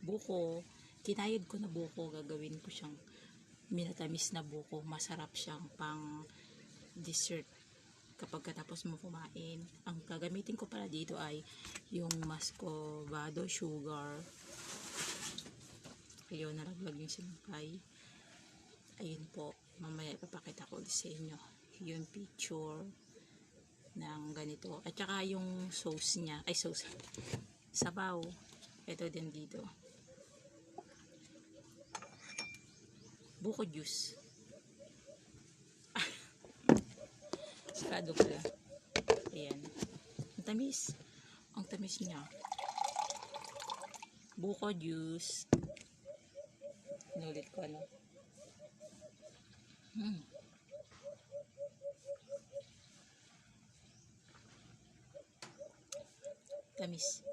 buko. Kinayod ko na buko, gagawin ko siyang minatamis na buko. Masarap siyang pang dessert kapag katapos mo kumain. Ang gagamitin ko pala dito ay yung muscovado sugar. Ayun, nalaglag yung sinangkay. Ayun po, mamaya ipapakita ko sa inyo yung picture ng ganito. At saka yung sauce niya, ay sauce, sabaw. Ito din dito. Buko juice. Sarado pala. Ayan. Ang tamis. Ang tamis niya. Buko juice. Inulit ko ano. Tamis.